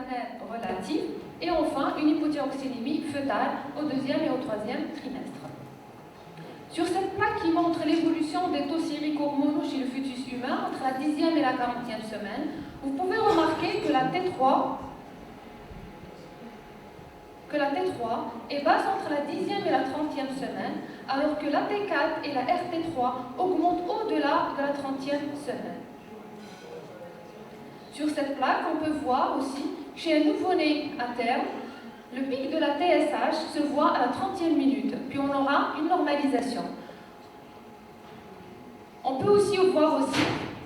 maternelle relative, et enfin une hypothyroxénémie fœtale au 2e et au 3e trimestre. Sur cette plaque qui montre l'évolution des taux sériques hormonaux chez le fœtus humain entre la 10e et la 40e semaine, vous pouvez remarquer que la T3 est basse entre la 10e et la 30e semaine, alors que la T4 et la RT3 augmentent au-delà de la 30e semaine. Sur cette plaque, on peut voir aussi que chez un nouveau-né à terme, le pic de la TSH se voit à la 30e minute, puis on aura une normalisation. On peut aussi voir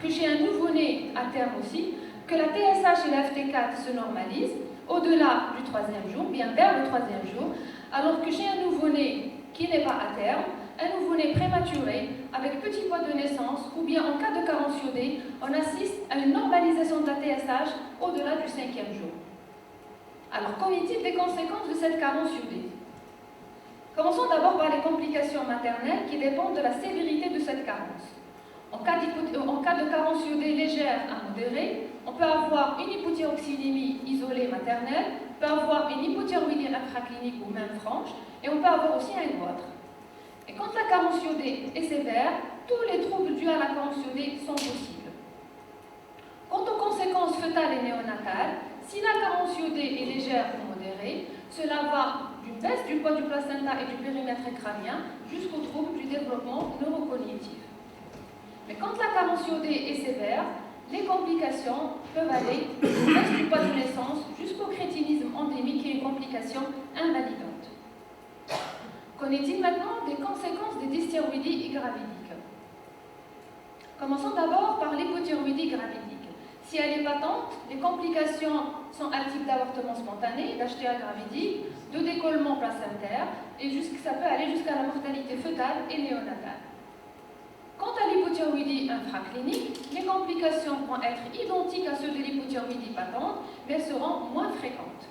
que chez un nouveau-né à terme aussi, que la TSH et la FT4 se normalisent au-delà du 3e jour, bien vers le 3e jour, alors que chez un nouveau-né qui n'est pas à terme, un nouveau-né prématuré avec petit poids de naissance ou bien en cas de carence iodée, on assiste à une normalisation de la TSH au-delà du 5e jour. Alors, qu'en est-il des conséquences de cette carence iodée? Commençons d'abord par les complications maternelles qui dépendent de la sévérité de cette carence. En cas de carence iodée légère à modérée, on peut avoir une hypothyroxénémie isolée maternelle, on peut avoir une hypothyroïdie infraclinique ou même franche, et on peut avoir aussi un goitre. Et quand la carence iodée est sévère, tous les troubles dus à la carence iodée sont possibles. Quant aux conséquences fœtales et néonatales, si la carence iodée est légère ou modérée, cela va d'une baisse du poids du placenta et du périmètre crânien jusqu'aux troubles du développement neurocognitif. Mais quand la carence iodée est sévère, les complications peuvent aller d'une baisse du poids de naissance jusqu'au crétinisme endémique et une complication invalidante. Qu'en est-il maintenant des conséquences des dysthyroïdies gravidiques? Commençons d'abord par l'hypothyroïdie gravidique. Si elle est patente, les complications sont un type d'avortement spontané, d'HTA gravidique, de décollement placentaire, et ça peut aller jusqu'à la mortalité fœtale et néonatale. Quant à l'hypothyroïdie infraclinique, les complications vont être identiques à ceux de l'hypothyroïdie patente, mais elles seront moins fréquentes.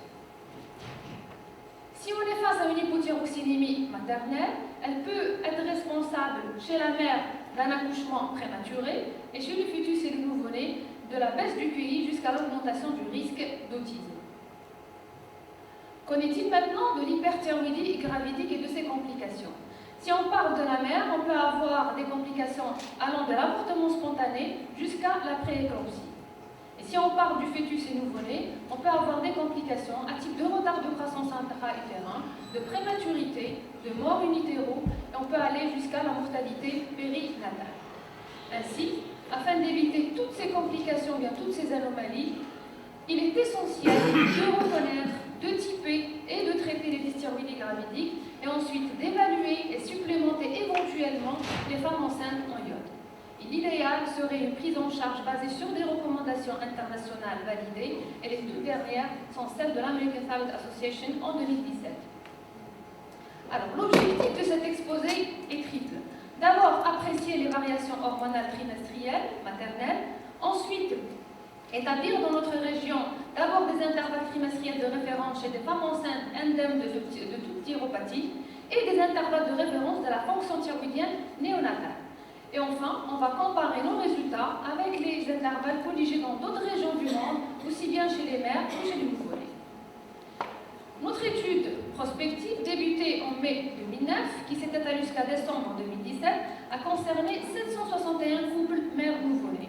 Si on est face à une hypothyroxénémie maternelle, elle peut être responsable chez la mère d'un accouchement prématuré et chez le fœtus et le nouveau-né de la baisse du QI jusqu'à l'augmentation du risque d'autisme. Qu'en est-il maintenant de l'hyperthyroïdie gravidique et de ses complications? Si on parle de la mère, on peut avoir des complications allant de l'avortement spontané jusqu'à la prééclampsie. Et si on parle du fœtus et nouveau-né, on peut avoir des complications à type de retard de croissance intra-utérin, de prématurité, de mort in utero, et on peut aller jusqu'à la mortalité périnatale. Ainsi, afin d'éviter toutes ces complications, bien toutes ces anomalies, il est essentiel de reconnaître, de typer et de traiter les dysthyroïdies gravidiques et ensuite d'évaluer et supplémenter éventuellement les femmes enceintes en iode. L'idéal serait une prise en charge basée sur des recommandations internationales validées et les toutes dernières sont celles de l'American Thyroid Association en 2017. Alors, l'objectif de cet exposé est triple. D'abord, apprécier les variations hormonales trimestrielles, maternelles. Ensuite, établir dans notre région d'abord des intervalles trimestriels de référence chez des femmes enceintes indemnes de toute thyropathie et des intervalles de référence de la fonction thyroïdienne néonatale. Et enfin, on va comparer nos résultats avec les intervalles colligés dans d'autres régions du monde, aussi bien chez les mères que chez les nouveau-nés. Notre étude prospective, débutée en mai 2009, qui s'est étalée jusqu'à décembre 2017, a concerné 761 couples mères-nouveau-nés.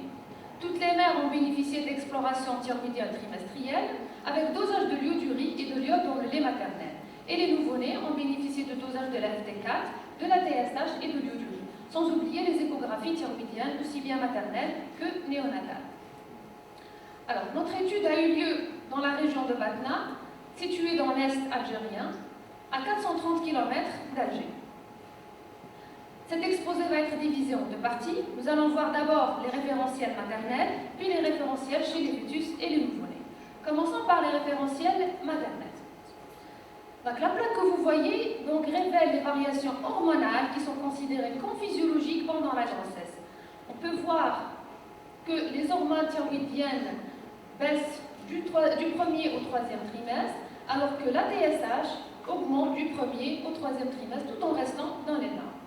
Toutes les mères ont bénéficié d'explorations thyroïdiennes trimestrielles avec dosage de l'iodurée et de l'iode dans le lait maternel. Et les nouveau-nés ont bénéficié de dosage de la FT4, de la TSH et de l'iodurée, sans oublier les échographies thyroïdiennes aussi bien maternelles que néonatales. Alors, notre étude a eu lieu dans la région de Batna, située dans l'Est algérien, à 430 km d'Alger. Cet exposé va être divisé en deux parties. Nous allons voir d'abord les référentiels maternels, puis les référentiels chez les fœtus et les nouveau-nés. Commençons par les référentiels maternels. Donc, la plaque que vous voyez révèle les variations hormonales qui sont considérées comme physiologiques pendant la grossesse. On peut voir que les hormones thyroïdiennes baissent du 1er au 3e trimestre, alors que la TSH augmente du 1er au 3e trimestre tout en restant dans les normes.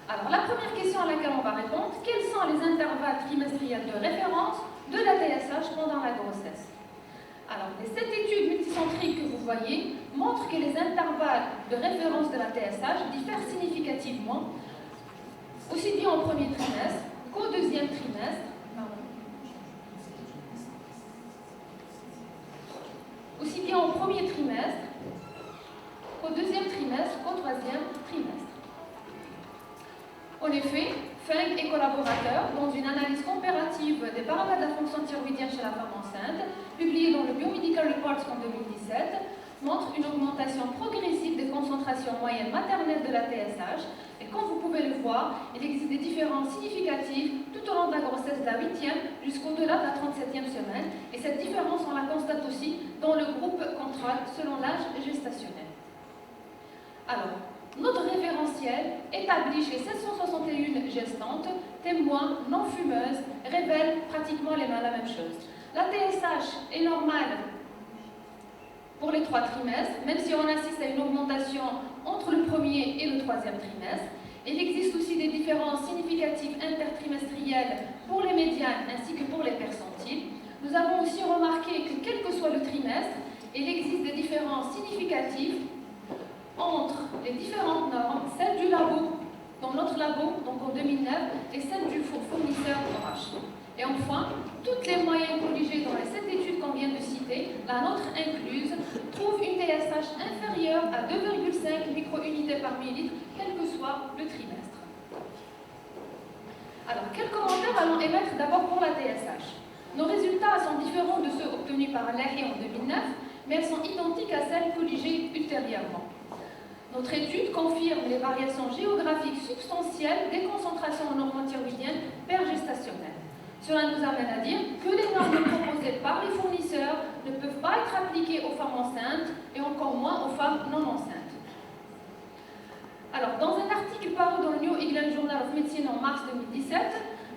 Alors, la première question à laquelle on va répondre, quels sont les intervalles trimestriels de référence de la TSH pendant la grossesse? Alors, les 7 études multicentriques que vous voyez montrent que les intervalles de référence de la TSH diffèrent significativement, aussi bien au premier trimestre qu'au deuxième trimestre. Aussi bien au premier trimestre qu'au deuxième trimestre qu'au troisième trimestre. En effet, Feng et collaborateurs, dans une analyse comparative des paramètres de la fonction thyroïdienne chez la femme enceinte, publiée dans le Biomedical Reports en 2017, montrent une augmentation progressive des concentrations moyennes maternelles de la TSH. Et comme vous pouvez le voir, il existe des différences significatives tout au long de la grossesse de la 8e jusqu'au-delà de la 37e semaine. Et cette différence, on la constate aussi dans le groupe contrôle selon l'âge gestationnel. Alors, notre référentiel, établi chez 761 gestantes, témoins, non-fumeuses, révèle pratiquement la même chose. La TSH est normale pour les 3 trimestres, même si on assiste à une augmentation entre le premier et le troisième trimestre. Il existe aussi des différences significatives intertrimestrielles pour les médianes ainsi que pour les percentiles. Nous avons aussi remarqué que quel que soit le trimestre, il existe des différences significatives entre les différentes normes, celles du labo, dans notre labo, donc en 2009, et celles du fournisseur RH. Et enfin, toutes les moyennes corrigées dans les 7 études qu'on vient de citer, la nôtre incluse, trouvent une TSH inférieure à 2,5 micro-unités par millilitre, quel que soit le trimestre. Alors, quels commentaires allons émettre d'abord pour la TSH? Nos résultats sont différents de ceux obtenus par l'ARI en 2009, mais elles sont identiques à celles corrigées ultérieurement. Notre étude confirme les variations géographiques substantielles des concentrations en hormones thyroïdiennes pergestationnelles. Cela nous amène à dire que les normes proposées par les fournisseurs ne peuvent pas être appliquées aux femmes enceintes et encore moins aux femmes non enceintes. Alors, dans un article paru dans le New England Journal of Medicine en mars 2017,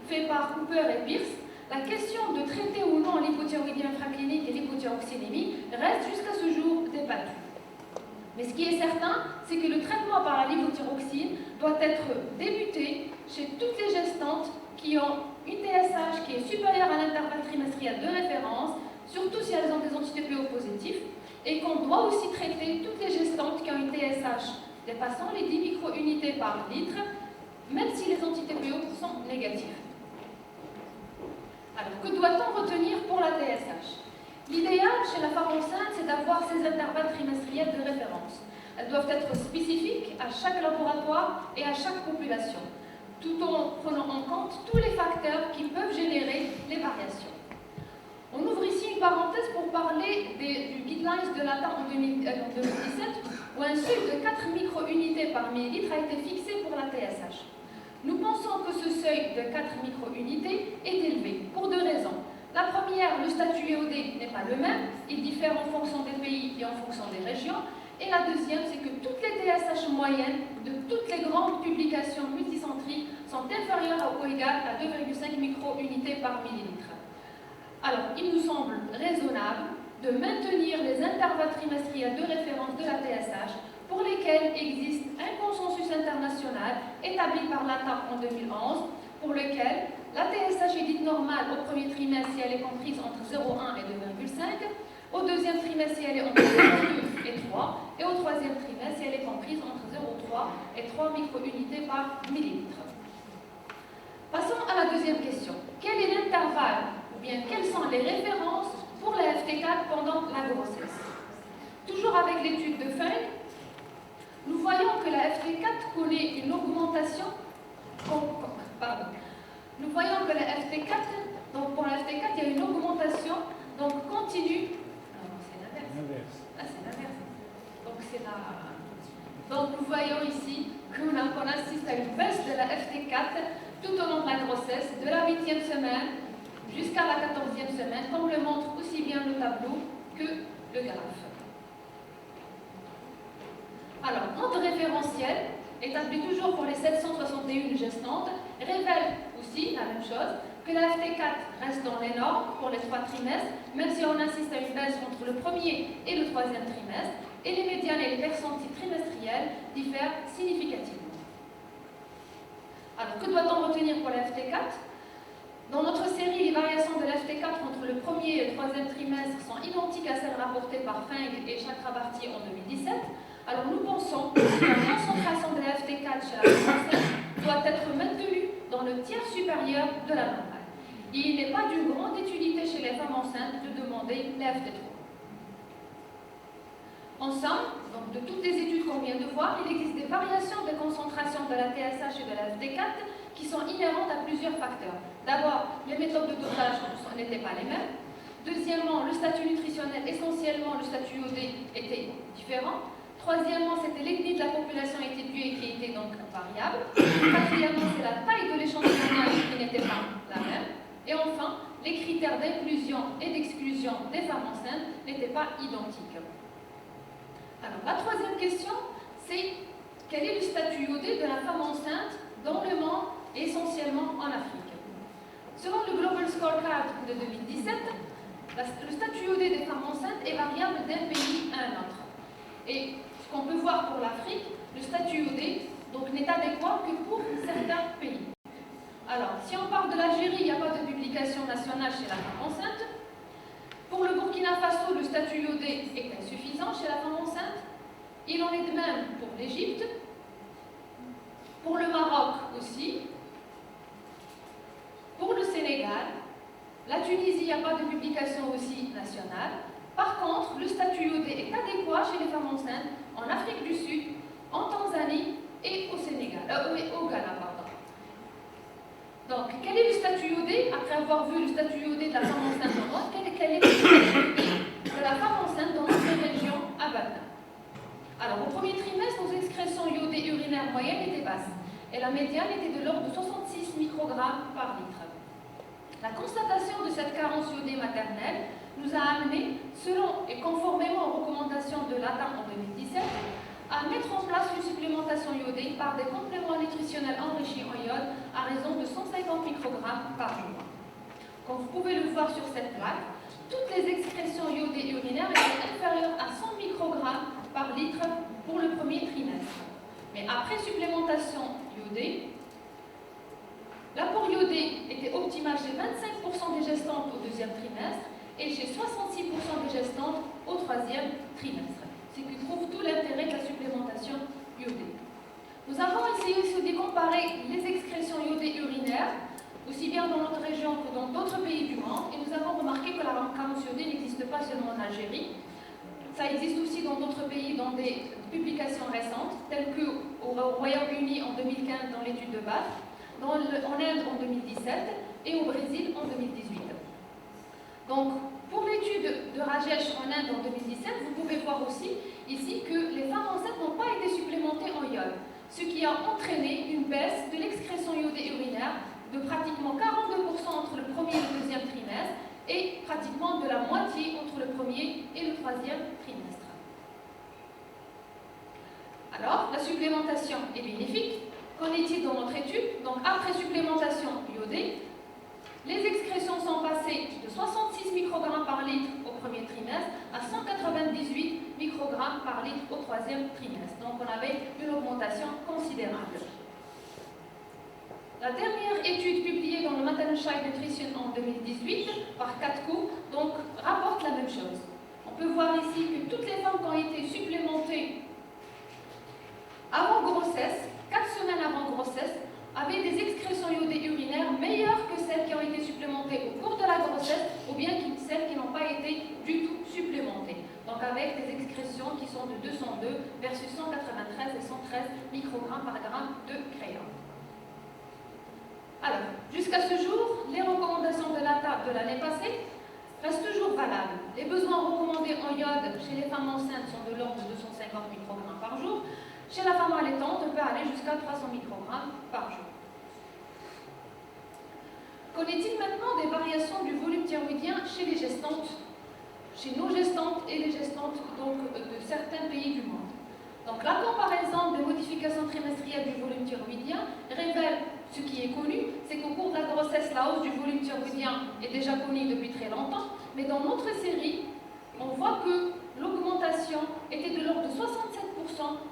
fait par Cooper et Pierce, la question de traiter ou non l'hypothyroïdie infraclinique et l'hypothyroxénémie reste jusqu'à ce jour débattue. Mais ce qui est certain, c'est que le traitement par la levothyroxine doit être débuté chez toutes les gestantes qui ont une TSH qui est supérieure à l'intervalle trimestriel de référence, surtout si elles ont des anti-TPO positifs, et qu'on doit aussi traiter toutes les gestantes qui ont une TSH dépassant les 10 micro-unités par litre, même si les anti-TPO sont négatifs. Alors, que doit-on retenir pour la TSH? L'idéal chez la femme enceinte, c'est d'avoir ces intervalles trimestriels de référence. Elles doivent être spécifiques à chaque laboratoire et à chaque population, tout en prenant en compte tous les facteurs qui peuvent générer les variations. On ouvre ici une parenthèse pour parler du guidelines de l'ATA en 2017, où un seuil de 4 micro-unités par millilitre a été fixé pour la TSH. Nous pensons que ce seuil de 4 micro-unités est élevé, pour 2 raisons. La première, le statut EOD n'est pas le même, il diffère en fonction des pays et en fonction des régions. Et la deuxième, c'est que toutes les TSH moyennes de toutes les grandes publications multicentriques sont inférieures ou égales à 2,5 micro-unités par millilitre. Alors, il nous semble raisonnable de maintenir les intervalles trimestriels de référence de la TSH pour lesquels existe un consensus international établi par l'ATA en 2011, pour lequel la TSH est dite normale au premier trimestre si elle est comprise entre 0,1 et 2,5, au deuxième trimestre si elle est entre 0,2 et 3, et au troisième trimestre si elle est comprise entre 0,3 et 3 micro-unités par millilitre. Passons à la deuxième question. Quel est l'intervalle, ou bien quelles sont les références pour la FT4 pendant la grossesse? Toujours avec l'étude de Feng, nous voyons que la FT4 connaît une augmentation. Nous voyons que la FT4, donc pour la FT4, il y a une augmentation donc continue. Non, c'est l'inverse. Ah, c'est l'inverse. Donc c'est la. Donc nous voyons ici qu'on assiste à une baisse de la FT4 tout au long de la grossesse, de la 8e semaine jusqu'à la 14e semaine, comme le montre aussi bien le tableau que le graphe. Alors, notre référentiel, établi toujours pour les 761 gestantes, révèle aussi la même chose, que la FT4 reste dans les normes pour les 3 trimestres, même si on assiste à une baisse entre le premier et le troisième trimestre, et les médianes et les percentiles trimestriels diffèrent significativement. Alors, que doit-on retenir pour la FT4? Dans notre série, les variations de l'FT4 entre le premier et le troisième trimestre sont identiques à celles rapportées par Feng et Chakrabarty en 2017. Alors nous pensons que la concentration de la FT4 chez la femme doit être maintenue dans le tiers supérieur de la normale. Il n'est pas d'une grande utilité chez les femmes enceintes de demander la FT3. En somme, donc de toutes les études qu'on vient de voir, il existe des variations de concentration de la TSH et de la FT4 qui sont inhérentes à plusieurs facteurs. D'abord, les méthodes de dosage n'étaient pas les mêmes. Deuxièmement, le statut nutritionnel, essentiellement le statut IOD, était différent. Troisièmement, c'était l'ethnie de la population étudiée qui était donc variable. Quatrièmement, c'est la taille de l'échantillonnage qui n'était pas la même. Et enfin, les critères d'inclusion et d'exclusion des femmes enceintes n'étaient pas identiques. Alors, la troisième question, c'est quel est le statut IOD de la femme enceinte dans le monde et essentiellement en Afrique? Selon le Global Scorecard de 2017, le statut IOD des femmes enceintes est variable d'un pays à un autre. Et ce qu'on peut voir pour l'Afrique, le statut IOD n'est adéquat que pour certains pays. Alors, si on parle de l'Algérie, il n'y a pas de publication nationale chez la femme enceinte. Pour le Burkina Faso, le statut IOD est insuffisant chez la femme enceinte. Il en est de même pour l'Égypte. Pour le Maroc aussi. Pour le Sénégal. La Tunisie, il n'y a pas de publication aussi nationale. Par contre, le statut IOD est adéquat chez les femmes enceintes en Afrique du Sud, en Tanzanie et au Sénégal, au Ghana, pardon. Donc, quel est le statut IOD? Après avoir vu le statut IOD de la femme enceinte en Europe, quel est le statut IOD de la femme enceinte dans notre région à Batna? Alors, au premier trimestre, nos excrétions iodées urinaires moyennes étaient basses et la médiane était de l'ordre de 66 microgrammes par litre. La constatation de cette carence iodée maternelle nous a amené, selon et conformément aux recommandations de l'ATA en 2017, à mettre en place une supplémentation iodée par des compléments nutritionnels enrichis en iode à raison de 150 microgrammes par jour. Comme vous pouvez le voir sur cette plaque, toutes les excrétions iodées urinaires étaient inférieures à 100 microgrammes par litre pour le premier trimestre. Mais après supplémentation iodée, l'apport iodé était optimal chez 25% des gestantes au deuxième trimestre et chez 66% des gestantes au troisième trimestre. Ce qui prouve tout l'intérêt de la supplémentation iodée. Nous avons essayé aussi de comparer les excrétions iodées urinaires, aussi bien dans notre région que dans d'autres pays du monde, et nous avons remarqué que la carence iodée n'existe pas seulement en Algérie. Ça existe aussi dans d'autres pays, dans des publications récentes, telles qu'au Royaume-Uni en 2015 dans l'étude de base, en Inde en 2017 et au Brésil en 2018. Donc, pour l'étude de Rajesh en Inde en 2017, vous pouvez voir aussi ici que les femmes enceintes n'ont pas été supplémentées en iode, ce qui a entraîné une baisse de l'excrétion iodée urinaire de pratiquement 42% entre le premier et le deuxième trimestre et pratiquement de la moitié entre le premier et le troisième trimestre. Alors, la supplémentation est bénéfique. Qu'en est-il dans notre étude? Donc, après supplémentation iodée, les excrétions sont passées de 66 microgrammes par litre au premier trimestre à 198 microgrammes par litre au troisième trimestre. Donc, on avait une augmentation considérable. La dernière étude publiée dans le Maternal Child Nutrition en 2018 par Katko rapporte la même chose. On peut voir ici que toutes les femmes qui ont été supplémentées avant grossesse, 4 semaines avant grossesse, avaient des excrétions iodées urinaires meilleures que celles qui ont été supplémentées au cours de la grossesse ou bien celles qui n'ont pas été du tout supplémentées. Donc avec des excrétions qui sont de 202 versus 193 et 113 microgrammes par gramme de crayon. Alors, jusqu'à ce jour, les recommandations de l'ATA de l'année passée restent toujours valables. Les besoins recommandés en iode chez les femmes enceintes sont de l'ordre de 250 microgrammes par jour. Chez la femme allaitante, on peut aller jusqu'à 300 microgrammes par jour. Qu'en est-il maintenant des variations du volume thyroïdien chez les gestantes, chez nos gestantes et les gestantes de certains pays du monde? Donc la comparaison des modifications trimestrielles du volume thyroïdien révèle ce qui est connu, c'est qu'au cours de la grossesse, la hausse du volume thyroïdien est déjà connue depuis très longtemps, mais dans notre série, on voit que l'augmentation était de l'ordre de 67%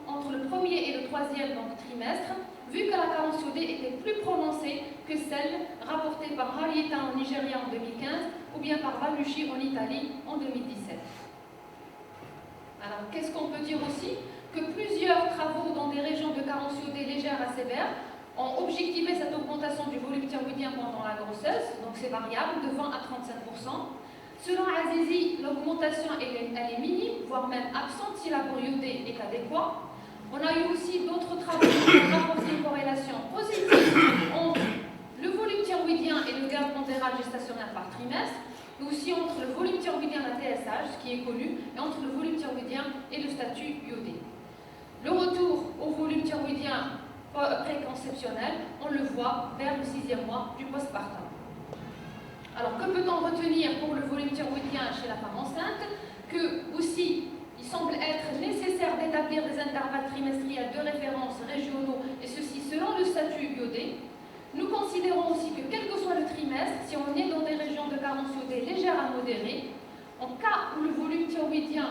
entre entre le premier et le troisième trimestre, vu que la carence iodée était plus prononcée que celle rapportée par Marietta en Nigeria en 2015 ou bien par Vanucci en Italie en 2017. Alors, qu'est-ce qu'on peut dire aussi? Que plusieurs travaux dans des régions de carence iodée légère à sévère ont objectivé cette augmentation du volume thyroïdien pendant la grossesse, donc c'est variable, de 20 à 35%. Selon Azizi, l'augmentation elle est minime, voire même absente si l'apport iodé est adéquat. On a eu aussi d'autres travaux qui ont rapporté une corrélation positive entre le volume thyroïdien et le gain pondéral gestationnel par trimestre, mais aussi entre le volume thyroïdien et la TSH, ce qui est connu, et entre le volume thyroïdien et le statut iodé. Le retour au volume thyroïdien préconceptionnel, on le voit vers le 6e mois du postpartum. Alors, que peut-on retenir pour le volume thyroïdien chez la femme enceinte? Que, aussi, il semble être nécessaire d'établir des intervalles trimestriels de référence régionaux, et ceci selon le statut iodé. Nous considérons aussi que, quel que soit le trimestre, si on est dans des régions de carence iodée légère à modérée, en cas où le volume thyroïdien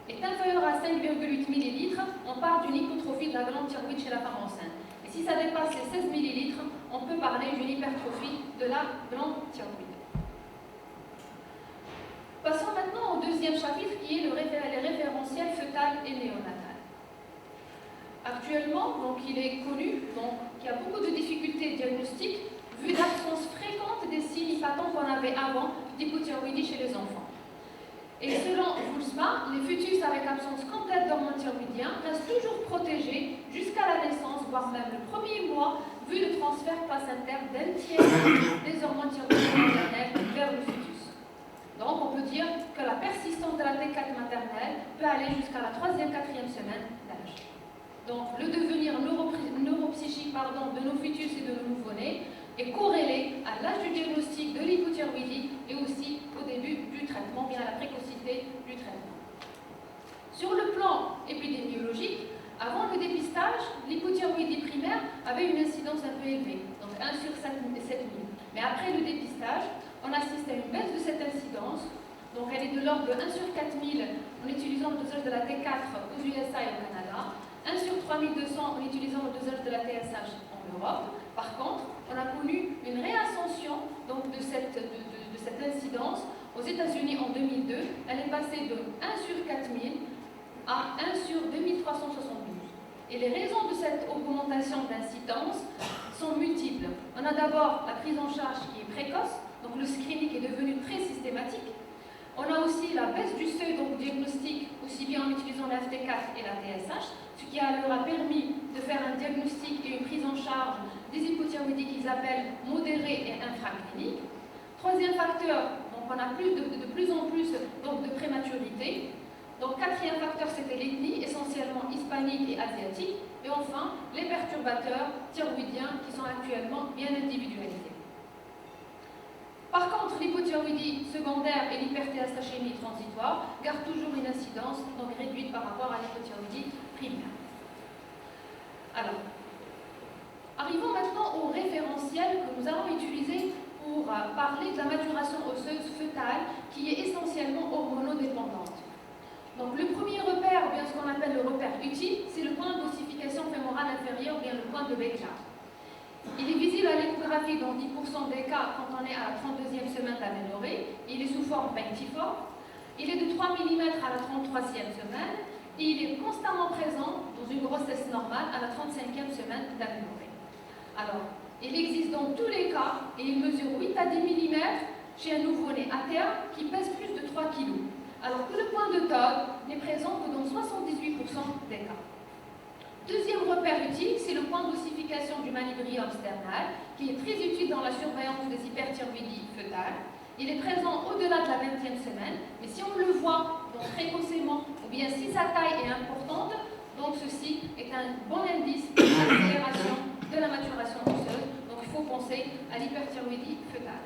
est inférieur à 5,8 ml, on parle d'une hypotrophie de la glande thyroïde chez la femme enceinte. Et si ça dépasse les 16 ml, on peut parler d'une hypertrophie de la glande thyroïde. Passons maintenant au deuxième chapitre qui est les référentiels fœtal et néonatal. Actuellement, il est connu qu'il y a beaucoup de difficultés diagnostiques vu l'absence fréquente des signes patents qu'on avait avant d'hypothyroïdie chez les enfants. Et selon Voulsma, les fœtus avec absence complète d'hormones thyroïdiens restent toujours protégés jusqu'à la naissance, voire même le premier mois, vu le transfert placentaire d'un tiers des hormones thyroïdiennes maternelles vers le fœtus. Donc, on peut dire que la persistance de la T4 maternelle peut aller jusqu'à la 3e, 4e semaine d'âge. Donc, le devenir neuropsychique de nos fœtus et de nos nouveau-nés est corrélé à l'âge du diagnostic de l'hypothyroïdie et aussi au début du traitement, bien à la précocité du traitement. Sur le plan épidémiologique, avant le dépistage, l'hypothyroïdie primaire avait une incidence un peu élevée, donc 1 sur 7 000. Mais après le dépistage, on assiste à une baisse de cette incidence, donc elle est de l'ordre de 1 sur 4 000 en utilisant le dosage de la T4 aux USA et au Canada, 1 sur 3200 en utilisant le dosage de la TSH en Europe. Par contre, on a connu une réascension de cette incidence aux États-Unis en 2002. Elle est passée de 1 sur 4000 à 1 sur 2372. Et les raisons de cette augmentation d'incidence sont multiples. On a d'abord la prise en charge qui est précoce, donc le screening est devenu très systématique. On a aussi la baisse du seuil diagnostic, aussi bien en utilisant la FT4 et la TSH, ce qui leur a permis de faire un diagnostic et une prise en charge des hypothyroïdies qu'ils appellent modérées et infracliniques. Troisième facteur, on a de plus en plus de prématurité. Donc, quatrième facteur, c'était l'ethnie, essentiellement hispanique et asiatique. Et enfin, les perturbateurs thyroïdiens qui sont actuellement bien individualisés. Par contre, l'hypothyroïdie secondaire et l'hyperthéastachémie transitoire gardent toujours une incidence réduite par rapport à l'hypothyroïdie primaire. Alors, arrivons maintenant au référentiel que nous allons utiliser pour parler de la maturation osseuse fœtale qui est essentiellement hormonodépendante. Donc, le premier repère, ou bien ce qu'on appelle le repère utile, c'est le point d'ossification fémorale inférieure, ou bien le point de Beckler. Il est visible à l'échographie dans 10% des cas quand on est à la 32e semaine d'aménorrhée. Il est sous forme punctiforme. Il est de 3 mm à la 33e semaine. Et il est constamment présent dans une grossesse normale à la 35e semaine d'aménorrhée. Alors, il existe dans tous les cas et il mesure 8 à 10 mm chez un nouveau-né à terme qui pèse plus de 3 kg. Alors que le point de Todd n'est présent que dans 78% des cas. Deuxième repère utile, c'est le point d'ossification du manubrium sternal, qui est très utile dans la surveillance des hyperthyroïdies fœtales. Il est présent au-delà de la 20e semaine, mais si on le voit précocement, ou bien si sa taille est importante, donc ceci est un bon indice d'accélération de la maturation osseuse. Donc il faut penser à l'hyperthyroïdie fœtale.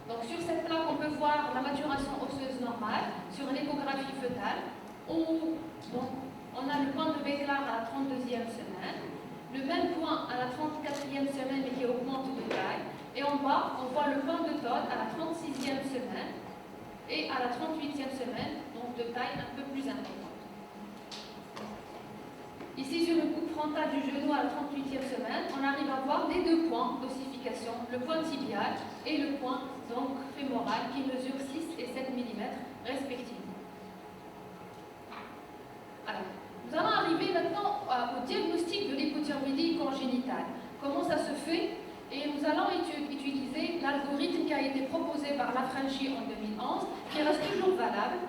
Donc sur cette plaque, on peut voir la maturation osseuse normale sur l'échographie fœtale, où on a le point de Beckler à la 32e semaine, le même point à la 34e semaine mais qui augmente de taille, et en bas, on voit le point de Todd à la 36e semaine et à la 38e semaine, donc de taille un peu plus importante. Ici, sur le coupe frontal du genou à la 38e semaine, on arrive à voir les deux points d'ossification, le point tibial et le point donc, fémoral qui mesure 6 et 7 mm respectivement. Alors, nous allons arriver maintenant au diagnostic de l'hypothyroïdie congénitale. Comment ça se fait? Et nous allons utiliser l'algorithme qui a été proposé par Lafranchi en 2011, qui reste toujours valable.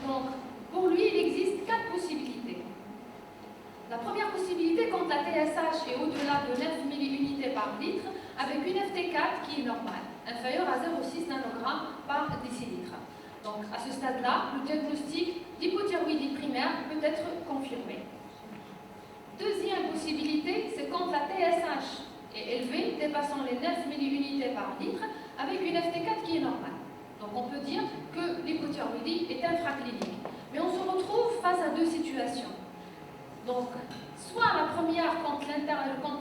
Donc, pour lui, il existe 4 possibilités. La première possibilité, quand la TSH est au-delà de 9 milliunités par litre, avec une FT4 qui est normale, inférieure à 0,6 nanogrammes par décilitre. Donc, à ce stade-là, le diagnostic d'hypothyroïdie primaire peut être confirmé. Deuxième possibilité, c'est quand la TSH est élevée, dépassant les 9 milliunités par litre, avec une FT4 qui est normale. Donc, on peut dire que l'hypothyroïdie est infraclinique. Mais on se retrouve face à deux situations. Donc, soit la première, quand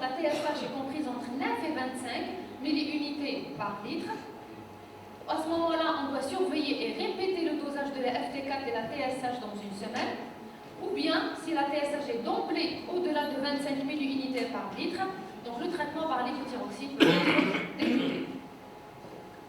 la TSH est comprise entre 9 et 25 milliunités par litre, à ce moment-là, on doit surveiller et répéter le dosage de la FT4 et la TSH dans une semaine. Ou bien, si la TSH est d'emblée au-delà de 25 milliunités par litre, donc le traitement par l'hypothyroxine peut être débuté.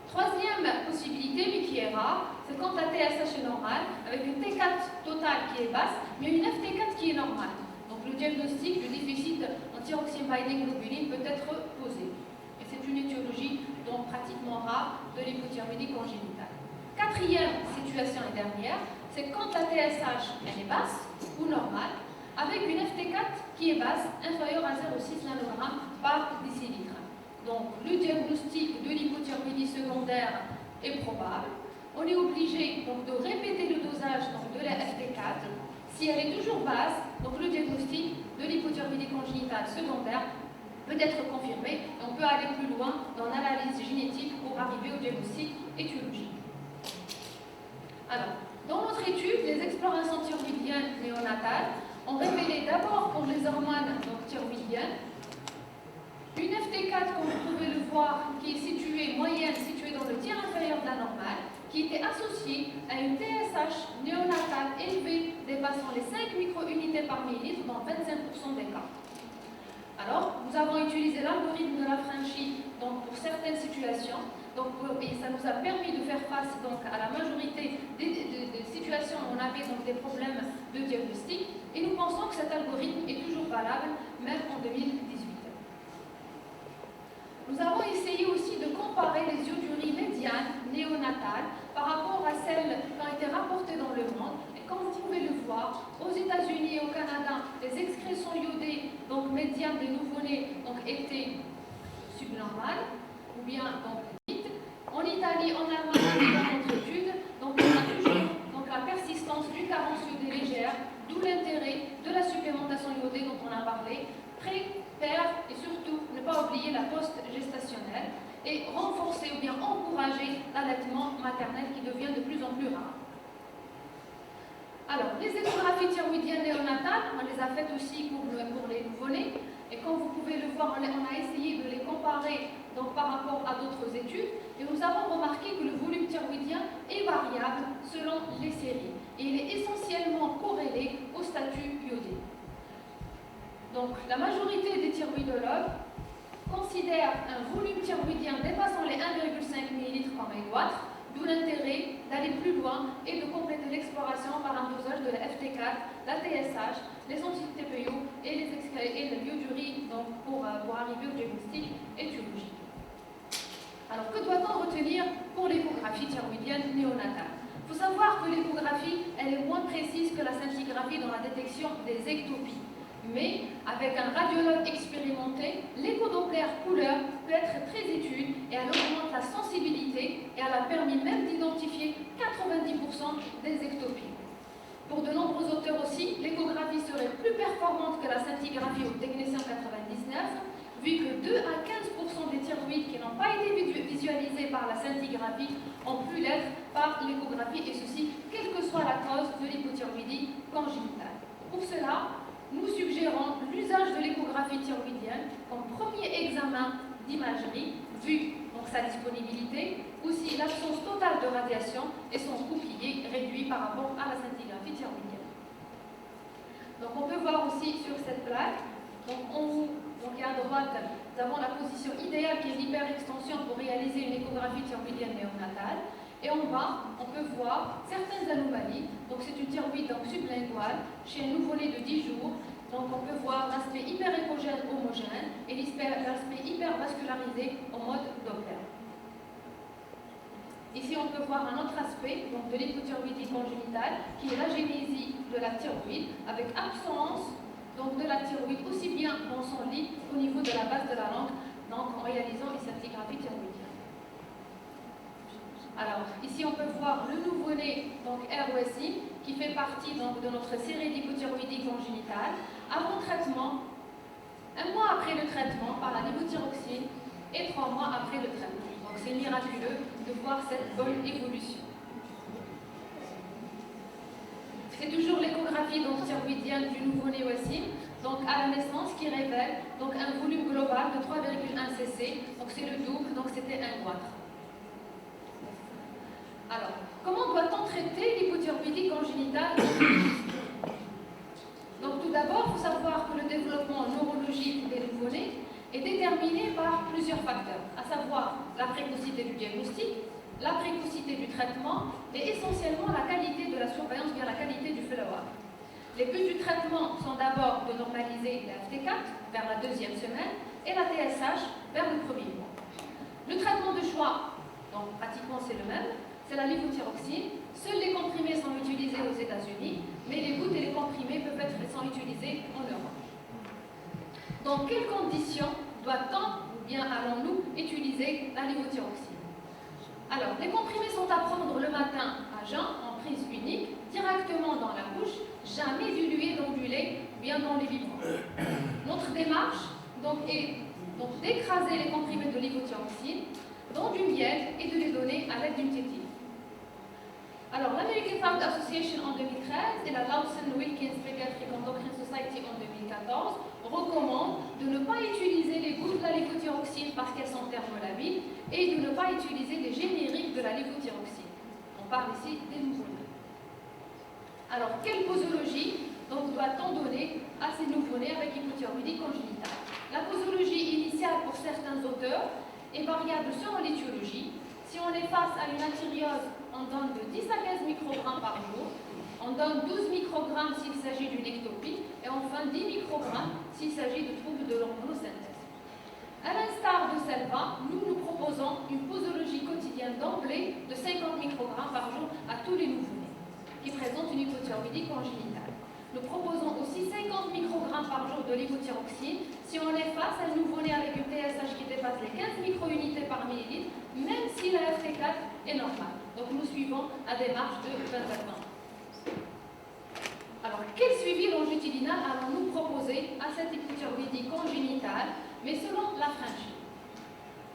Troisième possibilité, mais qui est rare, c'est quand la TSH est normale, avec une T4 totale qui est basse, mais une FT4 qui est normale. Donc le diagnostic du déficit en thyroxine binding globulin peut être posé. Et c'est une étiologie donc pratiquement rare de l'hypothyroïdie congénitale. Quatrième situation et dernière, c'est quand la TSH elle est basse ou normale, avec une FT4 qui est basse, inférieure à 0,6 nanogramme par décilitre. Donc, le diagnostic de l'hypothyroïdie secondaire est probable. On est obligé donc, de répéter le dosage donc, de la FT4. Si elle est toujours basse, donc le diagnostic de l'hypothyroïdie congénitale secondaire peut être confirmé. Et on peut aller plus loin dans l'analyse génétique pour arriver au diagnostic étiologique. Alors, dans notre étude, les explorations thyroïdiennes néonatales ont révélé d'abord pour les hormones donc, thyroïdiennes une FT4, comme vous pouvez le voir, qui est située, moyenne, située dans le tiers inférieur de la normale, qui était associée à une TSH néonatale élevée dépassant les 5 microunités par millilitre dans 25% des cas. Alors, nous avons utilisé l'algorithme de Lafranchi donc pour certaines situations, donc, et ça nous a permis de faire face donc, à la majorité des situations où on avait donc, des problèmes de diagnostic, et nous pensons que cet algorithme est toujours valable, même en 2018. Nous avons essayé aussi de comparer les iodurées médianes néonatales par rapport à celles qui ont été rapportées dans le monde. Et comme vous pouvez le voir, aux États-Unis et au Canada, les excrétions iodées donc médianes des nouveau-nés étaient subnormales, ou bien donc dites. En Italie, en Allemagne, dans notre étude, donc on a toujours donc, la persistance d'une carence iodée légère, d'où l'intérêt de la supplémentation iodée dont on a parlé, pré-père et surtout ne pas oublier la post-gestationnelle et renforcer ou bien encourager l'allaitement maternel qui devient de plus en plus rare. Alors, les échographies thyroïdiennes néonatales, on les a faites aussi pour les nouveau-nés et comme vous pouvez le voir, on a essayé de les comparer donc, par rapport à d'autres études et nous avons remarqué que le volume thyroïdien est variable selon les séries et il est essentiellement corrélé au statut iodé. Donc, la majorité des thyroïdologues considèrent un volume thyroïdien dépassant les 1,5 ml par mégawatts, d'où l'intérêt d'aller plus loin et de compléter l'exploration par un dosage de la FT4, la TSH, les anti-TPO et l'iodurée pour arriver au diagnostic étiologique. Alors, que doit-on retenir pour l'échographie thyroïdienne néonatale? Il faut savoir que l'échographie, elle est moins précise que la scintigraphie dans la détection des ectopies. Mais avec un radiologue expérimenté, l'écho-doppler couleur peut être très utile et elle augmente la sensibilité et elle a permis même d'identifier 90% des ectopies. Pour de nombreux auteurs aussi, l'échographie serait plus performante que la scintigraphie au technicien 99, vu que 2 à 15% des thyroïdes qui n'ont pas été visualisés par la scintigraphie ont pu l'être par l'échographie, et ceci, quelle que soit la cause de l'hypothyroïdie congénitale. Pour cela, nous suggérons l'usage de l'échographie thyroïdienne comme premier examen d'imagerie, vu donc, sa disponibilité, aussi l'absence totale de radiation et son coût qui est réduit par rapport à la scintigraphie thyroïdienne. Donc on peut voir aussi sur cette plaque. Donc et à droite, nous avons la position idéale qui est l'hyperextension pour réaliser une échographie thyroïdienne néonatale. Et en bas, on peut voir certaines anomalies. Donc c'est une thyroïde sublinguale chez un nouveau-né de 10 jours. Donc on peut voir l'aspect hyperéchogène homogène et l'aspect hypervascularisé au mode Doppler. Ici, on peut voir un autre aspect donc de l'hypothyroïdie congénitale, qui est l'agénésie de la thyroïde, avec absence donc, de la thyroïde aussi bien dans son lit qu'au niveau de la base de la langue, donc en réalisant une scintigraphie thyroïdienne. Alors, ici, on peut voir le nouveau-né, donc ROSI, qui fait partie donc, de notre série d'hypothyroïdie congénitale, avant traitement, 1 mois après le traitement par la levothyroxine et 3 mois après le traitement. Donc, c'est miraculeux de voir cette bonne évolution. C'est toujours l'échographie thyroïdienne du nouveau-né aussi, donc à la naissance, qui révèle donc, un volume global de 3,1 cc, donc c'est le double, donc c'était un goitre. Alors, comment doit-on traiter l'hypothyroïdie congénitale? Donc tout d'abord, il faut savoir que le développement neurologique des nouveau-nés est déterminé par plusieurs facteurs, à savoir la précocité du diagnostic, la précocité du traitement et essentiellement la qualité de la surveillance, bien la qualité du follow-up. Les buts du traitement sont d'abord de normaliser la FT4 vers la 2e semaine et la TSH vers le 1er mois. Le traitement de choix, donc pratiquement c'est le même, c'est la levothyroxine. Seuls les comprimés sont utilisés aux États-Unis, mais les gouttes et les comprimés sont utilisés en Europe. Dans quelles conditions doit-on ou bien allons-nous utiliser la levothyroxine? Alors, les comprimés sont à prendre le matin à jeun, en prise unique, directement dans la bouche, jamais dilués dans du lait, bien dans les biberons. Notre démarche est d'écraser les comprimés de levothyroxine dans du miel et de les donner à l'aide d'une tétine. Alors, l'American Heart Association en 2013 et la Lawson-Wilkins Pediatric Endocrine Society en 2014 recommandent de ne pas utiliser les gouttes de la levothyroxine parce qu'elles sont thermolabiles et de ne pas utiliser les génériques de la levothyroxine. On parle ici des nouveau-nés. Alors, quelle posologie doit-on donner à ces nouveau-nés avec hypothyroïdie congénitale? La posologie initiale pour certains auteurs est variable selon l'étiologie. Si on est face à une artériose, on donne de 10 à 15 microgrammes par jour. On donne 12 microgrammes s'il s'agit d'une ectopie et enfin 10 microgrammes s'il s'agit de troubles de l'hormonosynthèse. À l'instar de Selva, nous proposons une posologie quotidienne d'emblée de 50 microgrammes par jour à tous les nouveau-nés qui présentent une hypothyroïdie congénitale. Nous proposons aussi 50 microgrammes par jour de levothyroxine si on est face à un nouveau-né avec une TSH qui dépasse les 15 microunités par millilitre, même si la FT4 est normale. Donc nous suivons la démarche de 20 à 20. Alors, quel suivi longitudinal allons-nous proposer à cette hypothyroïdie congénitale, mais selon la franchise?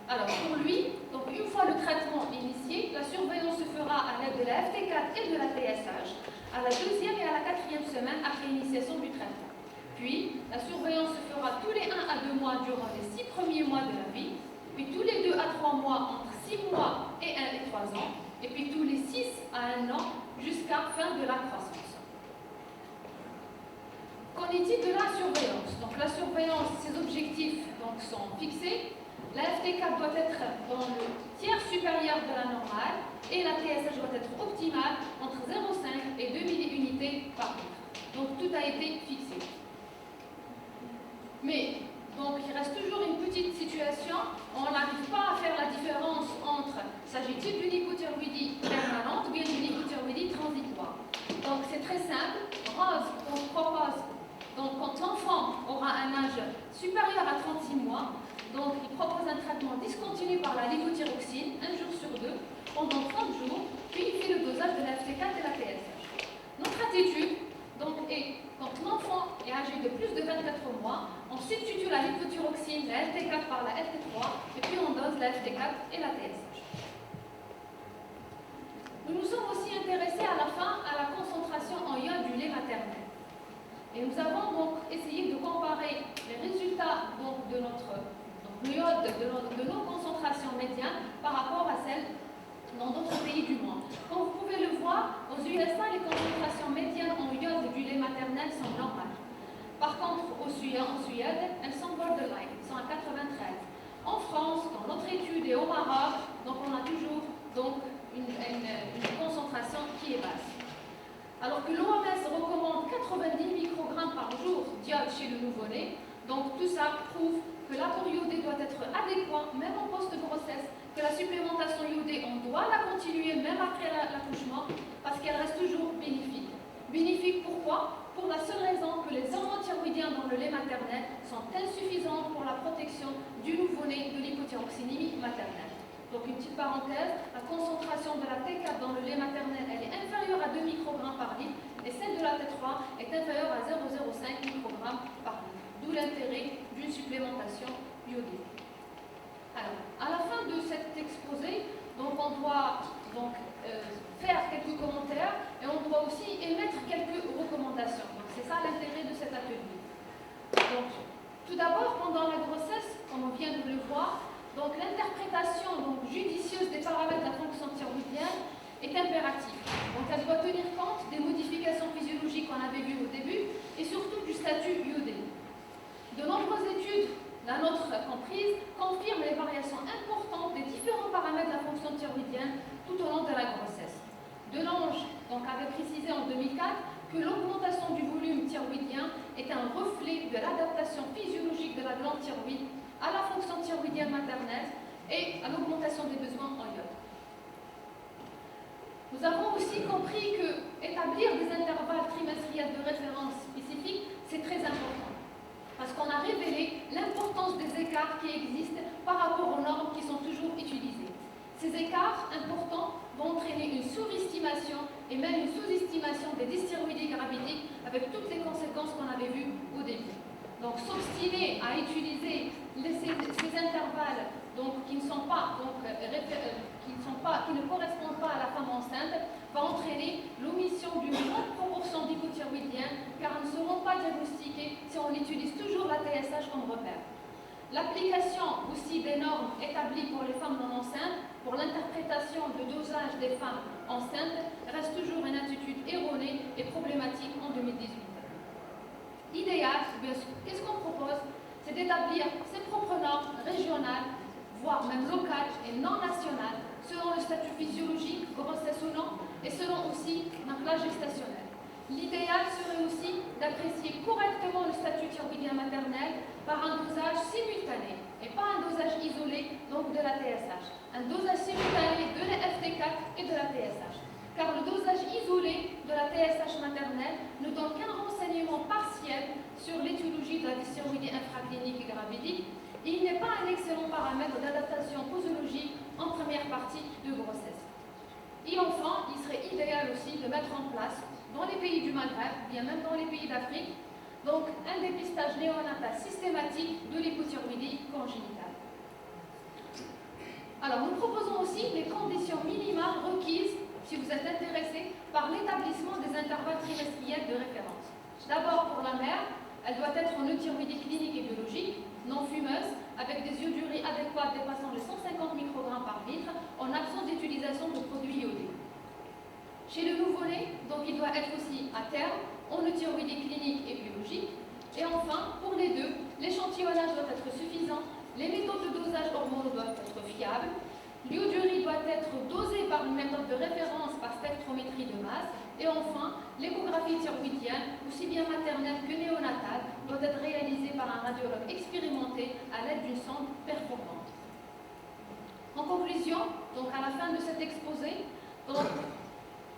Alors, pour lui, donc une fois le traitement initié, la surveillance se fera à l'aide de la FT4 et de la TSH à la 2e et à la 4e semaine après l'initiation du traitement. Puis, la surveillance se fera tous les 1 à 2 mois durant les 6 premiers mois de la vie, puis tous les 2 à 3 mois entre 6 mois et 1 et 3 ans, et puis tous les 6 à 1 an jusqu'à fin de la croissance. Qu'en est-il de la surveillance? Donc la surveillance, ses objectifs sont fixés. La FT4 doit être dans le tiers supérieur de la normale et la TSH doit être optimale entre 0,5 et 2 milliunités par litre. Donc tout a été fixé. Mais donc il reste toujours une petite situation, on n'arrive pas à faire la différence entre s'agit-il d'une hypothyroïdie permanente ou bien d'une hypothyroïdie transitoire. Donc c'est très simple. Rose propose, donc quand l'enfant aura un âge supérieur à 36 mois, donc il propose un traitement discontinu par la levothyroxine, 1 jour sur 2, pendant 30 jours, puis il fait le dosage de la FT4 et la TSH. Notre attitude est, quand l'enfant est âgé de plus de 24 mois, on substitue la levothyroxine, la FT4 par la FT3, et puis on dose la FT4 et la TSH. Nous nous sommes aussi intéressés à la fin à la concentration en iode du lait maternel. Et nous avons donc essayé de comparer les résultats de l'iode de nos concentrations médianes par rapport à celles dans d'autres pays du monde. Comme vous pouvez le voir, aux USA, les concentrations médianes en iode du lait maternel sont normales. Par contre, aux US, en Suède, elles sont borderline, elles sont à 93. En France, dans notre étude et au Maroc, donc on a toujours une concentration qui est basse. Alors que l'OMS recommande 90 microgrammes par jour d'iode chez le nouveau-né, donc tout ça prouve que l'apport iodé doit être adéquat, même en post-grossesse, que la supplémentation iodée, on doit la continuer même après l'accouchement, parce qu'elle reste toujours bénéfique. Bénéfique pourquoi? Pour la seule raison que les hormones thyroïdiennes dans le lait maternel sont insuffisantes pour la protection du nouveau-né de l'hypothyroxinémie maternelle. Donc une petite parenthèse, la concentration de la T4 dans le lait maternel, elle est inférieure à 2 microgrammes par litre et celle de la T3 est inférieure à 0,05 microgrammes par litre. D'où l'intérêt d'une supplémentation iodée. Alors, à la fin de cet exposé, donc on doit faire quelques commentaires et on doit aussi émettre quelques recommandations. Donc c'est ça l'intérêt de cet atelier. Donc, tout d'abord, pendant la grossesse, comme on vient de le voir, donc l'interprétation judicieuse des paramètres de la fonction thyroïdienne est impérative. Donc elle doit tenir compte des modifications physiologiques qu'on avait vues au début et surtout du statut iodé. De nombreuses études, la nôtre comprise, confirment les variations importantes des différents paramètres de la fonction thyroïdienne tout au long de la grossesse. Delange avait précisé en 2004 que l'augmentation du volume thyroïdien est un reflet de l'adaptation physiologique de la glande thyroïde à la fonction thyroïdienne maternelle et à l'augmentation des besoins en iode. Nous avons aussi compris que établir des intervalles trimestriels de référence spécifiques, c'est très important. Parce qu'on a révélé l'importance des écarts qui existent par rapport aux normes qui sont toujours utilisées. Ces écarts importants vont entraîner une surestimation et même une sous-estimation des dysthyroïdies gravidiques avec toutes les conséquences qu'on avait vues au début. Donc s'obstiner à utiliser ces intervalles qui ne correspondent pas à la femme enceinte va entraîner l'omission d'une grande proportion d'hypothyroïdiens car elles ne seront pas diagnostiquées si on utilise toujours la TSH comme repère. L'application aussi des normes établies pour les femmes non enceintes pour l'interprétation de dosage des femmes enceintes reste toujours une attitude erronée et problématique en 2018. L'idéal, qu'est-ce qu'on propose? C'est d'établir ses propres normes régionales, voire même locales et non nationales, selon le statut physiologique, grossesse ou non, et selon aussi l'âge gestationnel. L'idéal serait aussi d'apprécier correctement le statut thyroïdien maternel par un dosage simultané, et pas un dosage isolé donc de la TSH. Un dosage simultané de la FT4 et de la TSH. Car le dosage isolé de la TSH maternelle ne donne qu'un renseignement partiel sur l'étiologie de la dysthyroïdie infraclinique et gravidique et il n'est pas un excellent paramètre d'adaptation posologique en première partie de grossesse. Et enfin, il serait idéal aussi de mettre en place, dans les pays du Maghreb, bien même dans les pays d'Afrique, donc un dépistage néonatal systématique de l'hypothyroïdie congénitale. Alors, nous proposons aussi les conditions minimales requises si vous êtes intéressé par l'établissement des intervalles trimestriels de référence. D'abord, pour la mère, elle doit être en euthyroïdie clinique et biologique, non fumeuse, avec des ioduries adéquates dépassant les 150 microgrammes par litre, en absence d'utilisation de produits iodés. Chez le nouveau-né, donc il doit être aussi à terme, en euthyroïdie clinique et biologique. Et enfin, pour les deux, l'échantillonnage doit être suffisant, les méthodes de dosage hormonaux doivent être fiables, l'iodurie doit être dosée par une méthode de référence par spectrométrie de masse. Et enfin, l'échographie thyroïdienne, aussi bien maternelle que néonatale, doit être réalisée par un radiologue expérimenté à l'aide d'une sonde performante. En conclusion, donc à la fin de cet exposé,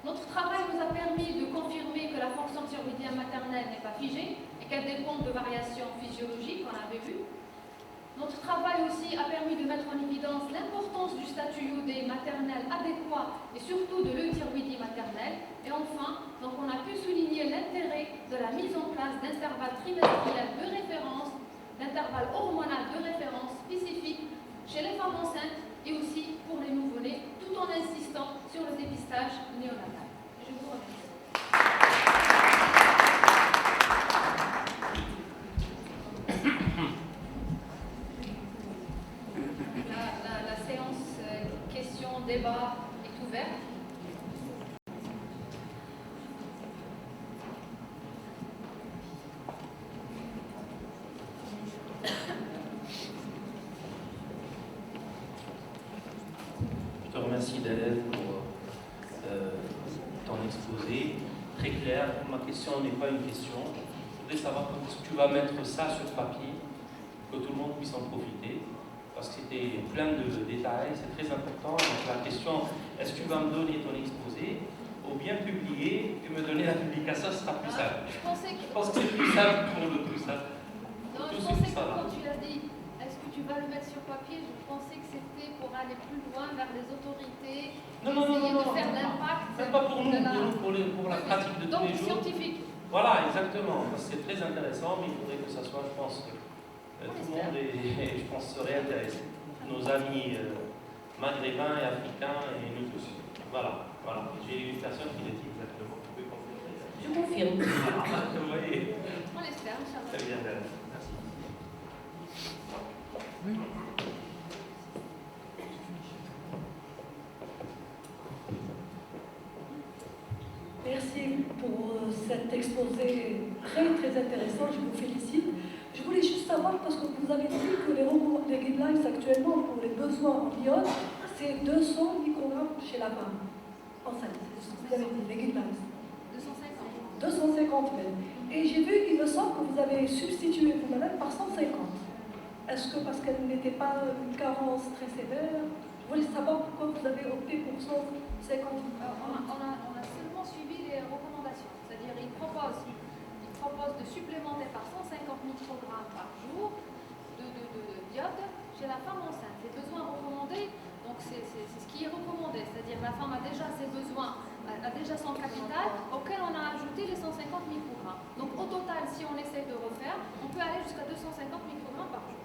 notre travail nous a permis de confirmer que la fonction thyroïdienne maternelle n'est pas figée et qu'elle dépend de variations physiologiques, on l'avait vu. Notre travail aussi a permis de mettre en évidence l'importance du statut iodé maternel adéquat et surtout de l'euthyroïdie maternelle. Et enfin, donc on a pu souligner l'intérêt de la mise en place d'intervalles trimestriels de référence, d'intervalles hormonaux de référence spécifiques chez les femmes enceintes et aussi pour les nouveau-nés, tout en insistant sur le dépistage néonatal. Je vous remercie. La séance questions-débats est ouverte. merci Delève pour ton exposé. Très clair, ma question n'est pas une question. Je voudrais savoir comment tu vas mettre ça sur papier, que tout le monde puisse en profiter, parce que c'était plein de détails, c'est très important. Donc la question, est-ce que tu vas me donner ton exposé, ou bien publier et me donner la publication, ce sera plus simple. Je pense que c'est plus simple pour le tout ça. Non, je pensais que quand tu l'as dit, est-ce que tu vas le mettre sur papier, je pensais que c'était pour aller plus loin vers les autorités, essayer de faire l'impact. C'est pas pour nous, pour la pratique de tous les jours. Scientifique. Voilà, exactement. C'est très intéressant, mais il faudrait que ça soit, je pense, tout le monde je pense, serait intéressé. Nos amis maghrébins et africains et nous tous. Voilà. J'ai une personne qui l'a dit exactement. Vous pouvez confirmer? Je confirme. Vous voyez. On l'espère, Inch'Allah. Très bien, merci. Oui. Merci pour cet exposé très intéressant, je vous félicite. Je voulais juste savoir, parce que vous avez dit que les guidelines actuellement pour les besoins en iode, c'est 200 microgrammes chez la femme enceinte. C'est ce que vous avez dit, les guidelines. 250 même. Et j'ai vu, il me semble que vous avez substitué vous-même par 150. Est-ce que parce qu'elle n'était pas une carence très sévère? Je voulais savoir pourquoi vous avez opté pour 150. On a seulement suivi les recommandations. C'est-à-dire, il propose de supplémenter par 150 microgrammes par jour de d'iode chez la femme enceinte. Les besoins recommandés, donc c'est ce qui est recommandé. C'est-à-dire, la femme a déjà ses besoins, a déjà son capital, auquel on a ajouté les 150 microgrammes. Donc au total, si on essaie de refaire, on peut aller jusqu'à 250 microgrammes par jour.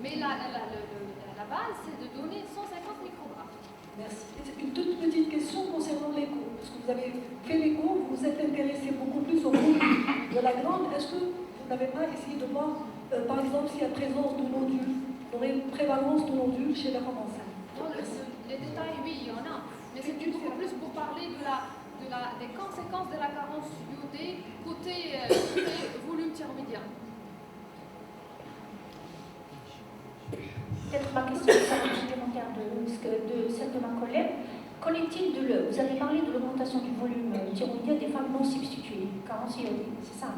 Mais la base, c'est de donner 150 microgrammes. Merci. Une toute petite question concernant l'écho. Parce que vous avez fait l'écho, vous vous êtes intéressé beaucoup plus au volume de la glande. Est-ce que vous n'avez pas essayé de voir, par exemple, s'il y a présence de nodules, une prévalence de nodules chez la femme enceinte? Les détails, oui, il y en a. Mais c'est beaucoup plus pour parler des conséquences de la carence iodée côté volume thyroïdien. Peut-être ma question est complémentaire de celle de ma collègue. Qu'en est-il vous avez parlé de l'augmentation du volume thyroïdien des femmes non substituées, carence iodée, c'est ça?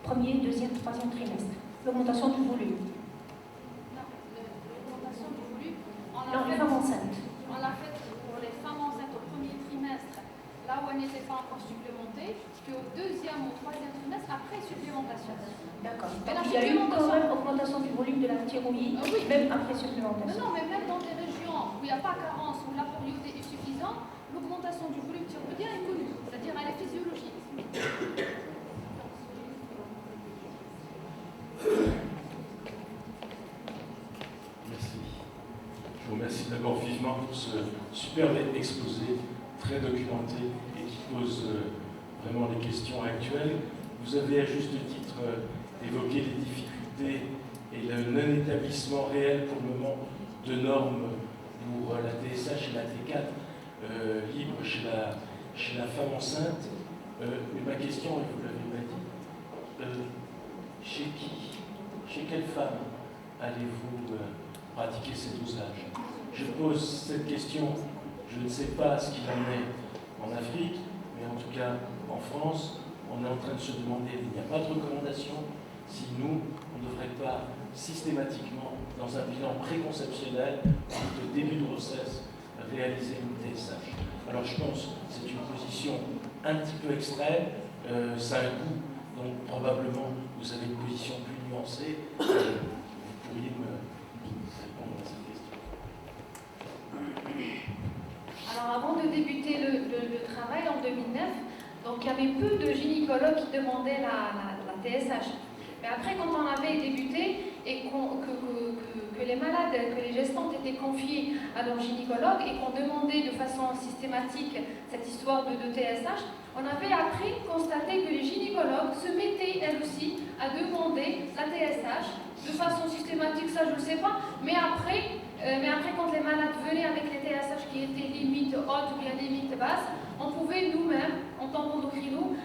Premier, deuxième, troisième trimestre. L'augmentation du volume. Non, l'augmentation du volume, les femmes enceintes. On l'a fait pour les femmes enceintes au premier trimestre, là où elles n'étaient pas encore supplémentées, puis au deuxième ou troisième trimestre, après supplémentation. D'accord. Il y a eu quand même augmentation du volume de la thyroïde, oui. Même après supplémentation. Non, mais même dans des régions où il n'y a pas carence, où l'apport iodé est suffisant, l'augmentation du volume thyroïdien est connue, c'est-à-dire elle est physiologique. Merci. Je vous remercie d'abord vivement pour ce superbe exposé, très documenté et qui pose vraiment les questions actuelles. Vous avez à juste titre évoqué les difficultés et le non-établissement réel pour le moment de normes pour la TSH et la T4 libre chez la femme enceinte. Mais ma question, et vous l'avez pas dit, chez quelle femme allez-vous pratiquer ces dosages? Je pose cette question, je ne sais pas ce qu'il en est en Afrique, mais en tout cas en France, on est en train de se demander, il n'y a pas de recommandation, si nous, on ne devrait pas systématiquement, dans un bilan préconceptionnel, de début de grossesse, réaliser une TSH. Alors je pense que c'est une position un petit peu extrême, ça a un coût, donc probablement vous avez une position plus nuancée. Vous pourriez me répondre à cette question. Alors avant de débuter le travail en 2009, donc il y avait peu de gynécologues qui demandaient la TSH. Mais après, quand on avait débuté et que les malades, que les gestantes étaient confiées à leur gynécologue et qu'on demandait de façon systématique cette histoire de TSH, on avait après constaté que les gynécologues se mettaient elles aussi à demander la TSH de façon systématique, ça je ne sais pas, mais après quand les malades venaient avec les TSH qui étaient limite hautes ou bien limite basses, on pouvait nous-mêmes, en tant qu'endocrino,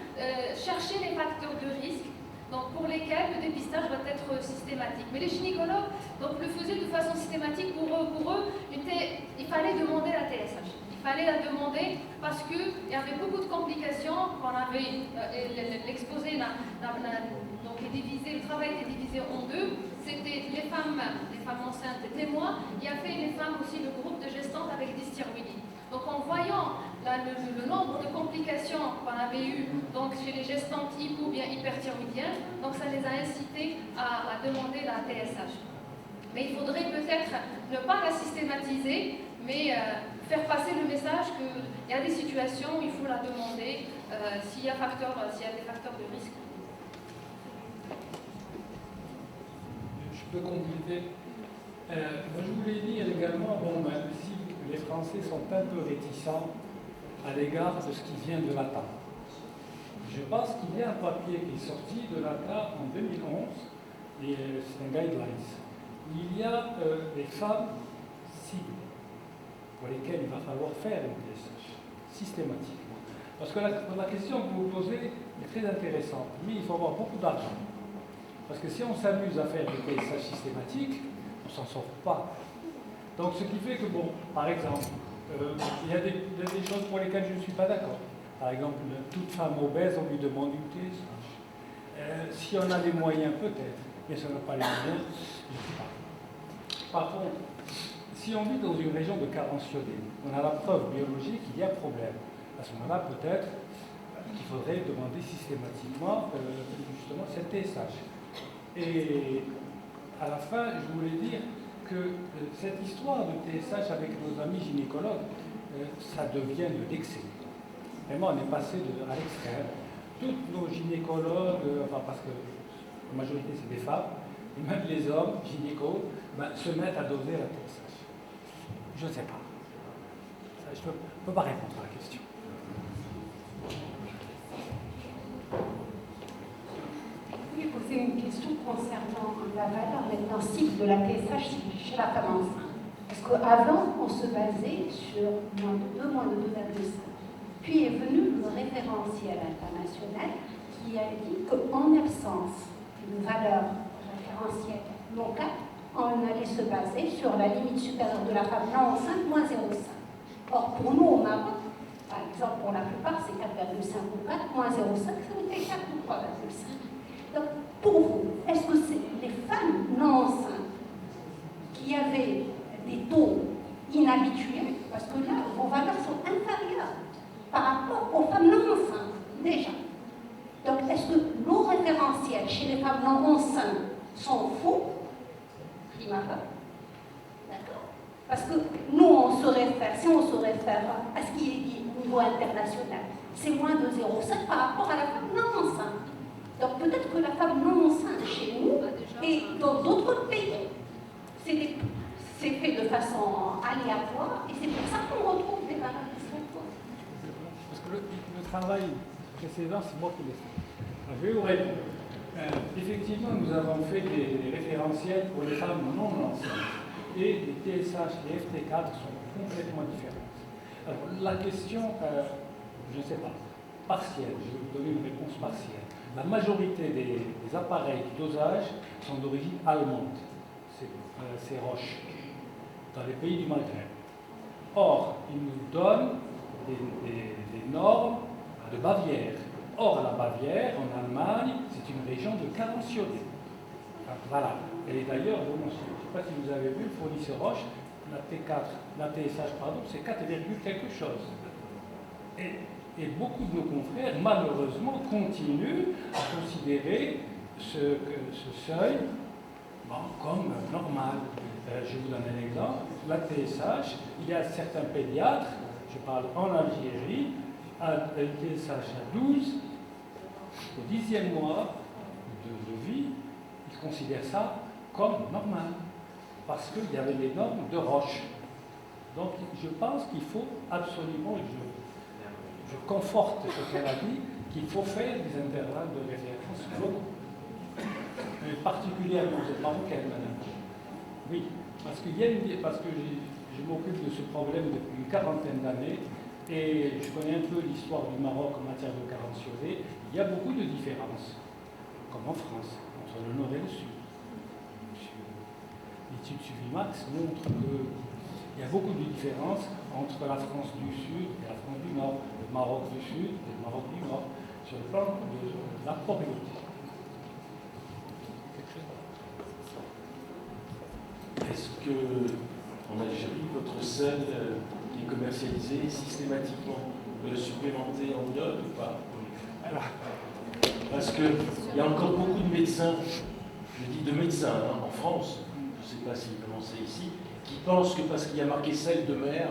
chercher les facteurs de risque, donc pour lesquels le dépistage doit être systématique. systématique. Mais les gynécologues donc, le faisaient de façon systématique. Pour eux il fallait demander la TSH. Il fallait la demander parce qu'il y avait beaucoup de complications. Qu'on avait l'exposé, donc est divisé, le travail était divisé en deux. C'était les femmes enceintes témoins. Il y avait les femmes aussi, le groupe de gestantes avec dysthyroïdie. Donc en voyant le nombre de complications qu'on avait eues donc, chez les gestantes hypo ou bien hyperthyroïdiennes, donc ça les a incités à demander la TSH. Mais il faudrait peut-être ne pas la systématiser, mais faire passer le message qu'il y a des situations où il faut la demander s'il y a des facteurs de risque. Je peux compléter. Moi, je voulais dire également, si les Français sont un peu réticents à l'égard de ce qui vient de l'ATA. Je pense qu'il y a un papier qui est sorti de l'ATA en 2011, et c'est un guidelines. Il y a des femmes cibles pour lesquelles il va falloir faire une TSH systématiquement. Parce que la question que vous posez est très intéressante, mais il faut avoir beaucoup d'argent. Parce que si on s'amuse à faire des TSH systématiques, on ne s'en sort pas. Donc ce qui fait que, par exemple, il y a des choses pour lesquelles je ne suis pas d'accord. Par exemple, toute femme obèse, on lui demande une TSH. Si on a les moyens, peut-être, mais si on n'a pas les moyens, je ne sais pas. Par contre, si on vit dans une région de carence iodée, on a la preuve biologique qu'il y a problème. À ce moment-là, peut-être qu'il faudrait demander systématiquement justement cette TSH. Et à la fin, je voulais dire que cette histoire de TSH avec nos amis gynécologues, ça devient de l'excès. Vraiment, on est passé à l'extrême. Tous nos gynécologues, parce que la majorité c'est des femmes, et même les hommes gynécos, se mettent à doser la TSH. Je ne sais pas. Ça, je ne peux pas répondre à la question. Je voulais poser une question concernant la valeur maintenant cible de la TSH chez la femme enceinte. Parce qu'avant, on se basait sur moins de 2,5. Puis est venu le référentiel international qui a dit qu'en absence d'une valeur référentielle locale, on allait se baser sur la limite supérieure de la femme non enceinte, moins 0,5. Or, pour nous, au Maroc, par exemple, pour la plupart, c'est 4,5 ou 4, moins 0,5, ça nous fait 4 ou 3,5. Donc, pour vous, est-ce que c'est les femmes non enceintes qui avaient des taux inhabituels, parce que là, vos valeurs sont inférieures par rapport aux femmes non enceintes, déjà. Donc, est-ce que nos référentiels chez les femmes non enceintes sont faux? D'accord? Parce que nous, si on se réfère à ce qui est dit au niveau international, c'est moins de 0,5 par rapport à la femme non enceinte. Donc peut-être que la femme non enceinte chez nous et dans d'autres pays, c'est fait de façon aléatoire et c'est pour ça qu'on retrouve des valeurs qui sont fausses. Parce que le travail précédent, c'est moi qui l'ai fait. Je vais vous répondre. Effectivement, nous avons fait des référentiels pour les femmes non enceintes. Et les TSH et les FT4 sont complètement différentes. Alors, la question, je ne sais pas, partielle, je vais vous donner une réponse partielle. La majorité des appareils de dosage sont d'origine allemande, c'est Roche, dans les pays du Maghreb. Or, ils nous donnent des normes de Bavière. Or, la Bavière, en Allemagne, c'est une région de carence iodée. Voilà. Et d'ailleurs, je ne sais pas si vous avez vu, le fournisseur Roche, la TSH, pardon, c'est 4, quelque chose. Et beaucoup de nos confrères, malheureusement, continuent à considérer ce seuil comme normal. Je vous donne un exemple. La TSH, il y a certains pédiatres, je parle en Algérie, une TSH à 12, au 10e mois de vie, ils considèrent ça comme normal, parce qu'il y avait les normes de Roche. Donc je pense qu'il faut absolument, je conforte ce qu'elle a dit, qu'il faut faire des intervalles de référence locaux. Particulièrement, vous êtes marocaine, madame. Oui, parce que je m'occupe de ce problème depuis une quarantaine d'années, et je connais un peu l'histoire du Maroc en matière de carence iodée. Il y a beaucoup de différences, comme en France, entre le nord et le sud. l'étude Suivimax montre qu'il y a beaucoup de différences entre la France du Sud et la France du Nord, le Maroc du Sud et le Maroc du Nord, sur le plan de la propriété. Est-ce qu'en Algérie, votre sel qui est commercialisé systématiquement, vous le supplémentez en iode ou pas? Parce qu'il y a encore beaucoup de médecins, je dis de médecins en France, je ne sais pas s'ils commencent ici, qui pensent que parce qu'il y a marqué sel de mer,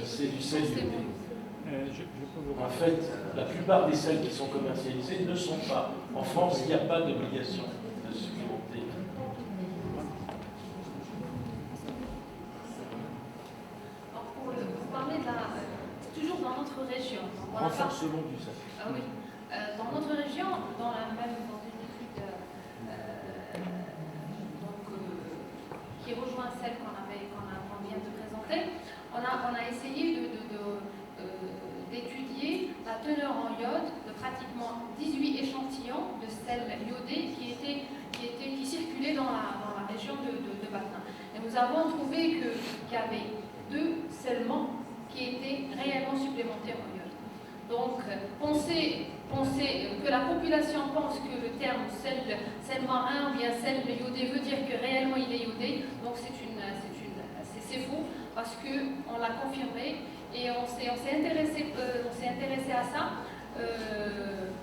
c'est du sel iodé. En fait, la plupart des sels qui sont commercialisés ne sont pas. En France, il n'y a pas d'obligation de supplémenter. Pour parler de toujours dans notre région. Renforcement du sel. Ah oui. Dans notre région, dans une étude qui rejoint celle qu'on vient de présenter, on a essayé d'étudier la teneur en iode de pratiquement 18 échantillons de sel iodé qui circulaient dans la région de Batna. Et nous avons trouvé qu'il y avait 2 seulement qui étaient réellement supplémentés en iode. Donc, penser que la population pense que le terme sel marin ou bien sel iodé veut dire que réellement il est iodé, donc c'est faux, parce qu'on l'a confirmé et on s'est intéressé à ça,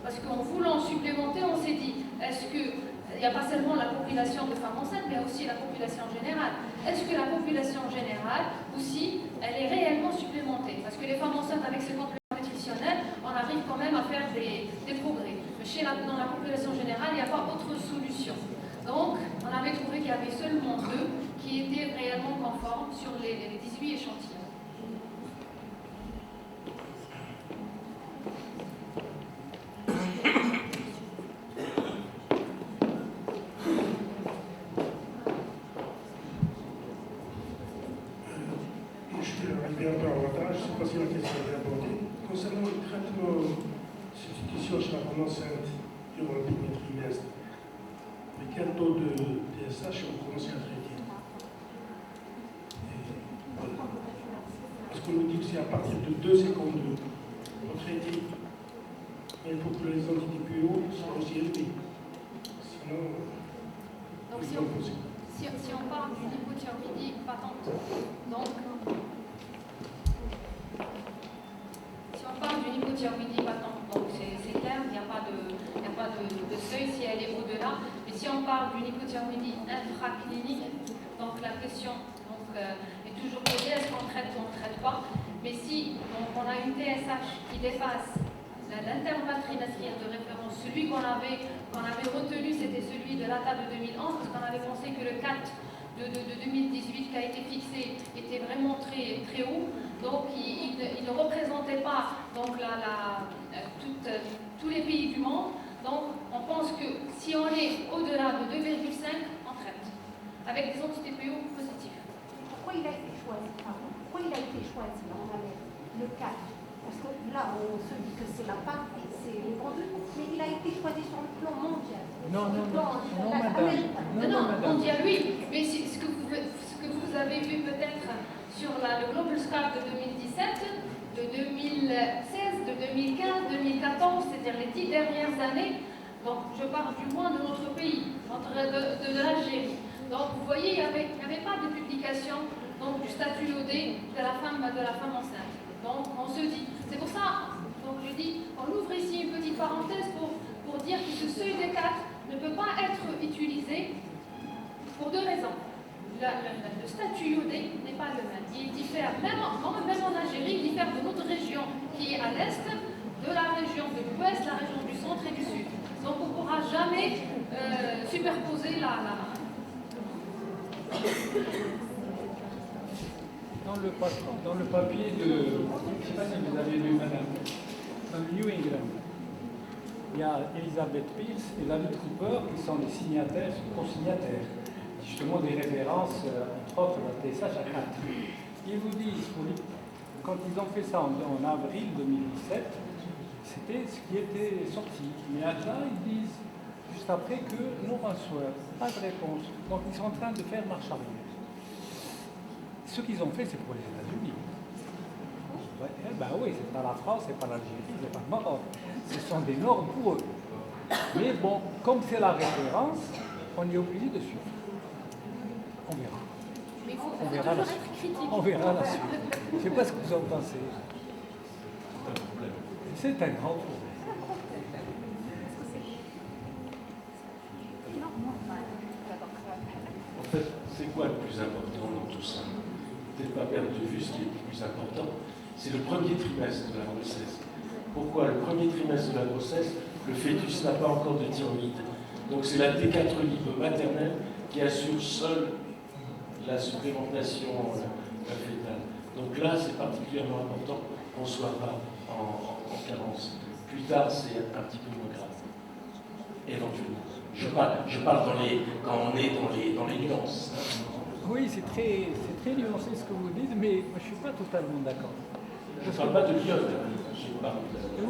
parce qu'en voulant supplémenter, on s'est dit, est-ce qu'il n'y a pas seulement la population de femmes enceintes, mais aussi la population générale. Est-ce que la population générale aussi, elle est réellement supplémentée? Parce que les femmes enceintes avec ce complément nutritionnel, on arrive quand même à faire des progrès. Mais dans la population générale, il n'y a pas autre solution. Donc, on avait trouvé qu'il y avait seulement 2 qui étaient réellement conformes sur les 18 échantillons. Si la question est abordée. Concernant le traitement de substitution chez la femme enceinte durant le premier trimestre, avec quel taux de TSH on commence à traiter? Voilà. Parce qu'on nous dit que c'est à partir de 2,52 on traite, mais il faut que les anti-DPO soient aussi élevés. Sinon, donc si on parle d'une hypothyroïdie patente, donc d'une hypothyroïdie patente, donc c'est clair, il n'y a pas de seuil si elle est au-delà. Mais si on parle d'une hypothyroïdie infraclinique, donc la question est toujours posée, est-ce qu'on traite ou on ne traite pas? Mais si on a une TSH qui dépasse l'intervalle trimestriel de référence, celui qu'on avait retenu, c'était celui de l'ATA de 2011, parce qu'on avait pensé que le 4 de 2018 qui a été fixé était vraiment très, très haut. Donc, il ne représentait pas donc, tous les pays du monde. Donc, on pense que si on est au-delà de 2,5, on traite, avec des anti-TPO positifs. Pourquoi il a été choisi? Pourquoi il a été choisi en Amérique, le 4? Parce que là, on se dit que c'est la PAC et c'est les produits, mais il a été choisi sur le plan mondial. Non, mondial, oui. Mais ce que vous avez vu peut-être sur le Global Scar de 2017, de 2016, de 2015, 2014, c'est-à-dire les 10 dernières années, donc je parle du moins de notre pays, de l'Algérie. Donc vous voyez, il n'y avait pas de publication donc, du statut iodé de la femme enceinte. Donc on se dit, c'est pour ça, donc je dis, on ouvre ici une petite parenthèse pour dire que ce seuil de 4 ne peut pas être utilisé pour 2 raisons. Le statut iodé n'est pas le même. Il diffère, même en Algérie, il diffère de notre région qui est à l'est, de la région de l'ouest, la région du centre et du sud. Donc on ne pourra jamais superposer Dans le papier de, je ne sais pas si vous avez lu, madame, dans le New England, il y a Elizabeth Pierce et David Cooper qui sont les signataires, co-signataires, justement des références, entre autres, la TSH à 4. Ils vous disent, quand ils ont fait ça en avril 2017, c'était ce qui était sorti. Mais là, ils disent, juste après que nos soeurs, pas de réponse. Donc ils sont en train de faire marche arrière. Ce qu'ils ont fait, c'est pour les États-Unis. Ouais, ben oui, c'est pas la France, c'est pas l'Algérie, c'est pas le Maroc. Ce sont des normes pour eux. Mais bon, comme c'est la référence, on est obligé de suivre. On verra. Mais il faut On verra la toujours suite. être critique. On verra la suite. Je ne sais pas ce que vous en pensez. C'est un grand problème. En fait, c'est quoi le plus important dans tout ça? Peut-être pas perdre de vue ce qui est le plus important. C'est le premier trimestre de la grossesse. Pourquoi? Le premier trimestre de la grossesse, le fœtus n'a pas encore de thyroïde. Donc c'est la T4 libre maternelle qui assure seule la supplémentation fétale. Donc là, c'est particulièrement important qu'on ne soit pas en carence. Plus tard, c'est un petit peu moins grave, éventuellement. Je parle quand on est dans les nuances. Oui, c'est très nuancé ce que vous dites, mais je ne suis pas totalement d'accord. Je ne parle pas de l'iode.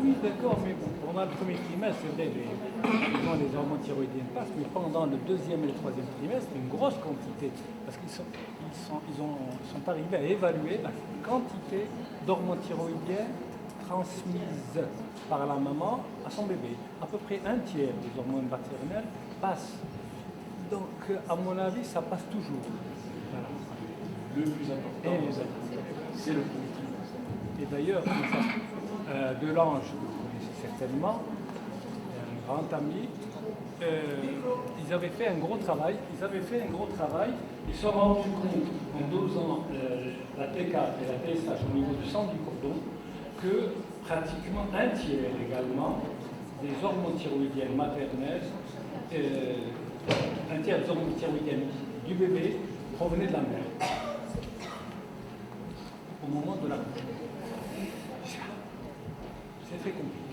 Oui, d'accord, mais bon, pendant le premier trimestre, c'est vrai, les hormones thyroïdiennes passent, mais pendant le deuxième et le troisième trimestre, une grosse quantité, parce qu'ils sont arrivés à évaluer la quantité d'hormones thyroïdiennes transmises par la maman à son bébé. À peu près un tiers des hormones maternelles passent. Donc, à mon avis, ça passe toujours. Voilà. Le plus important, c'est le premier trimestre. Et d'ailleurs, Delange, vous connaissez certainement, un grand ami, ils avaient fait un gros travail. Ils se sont rendus compte, en dosant la T4 et la TSH au niveau du sang du cordon, que pratiquement un tiers également des hormones thyroïdiennes maternelles, un tiers des hormones thyroïdiennes du bébé provenaient de la mère au moment de la couche. C'est très compliqué.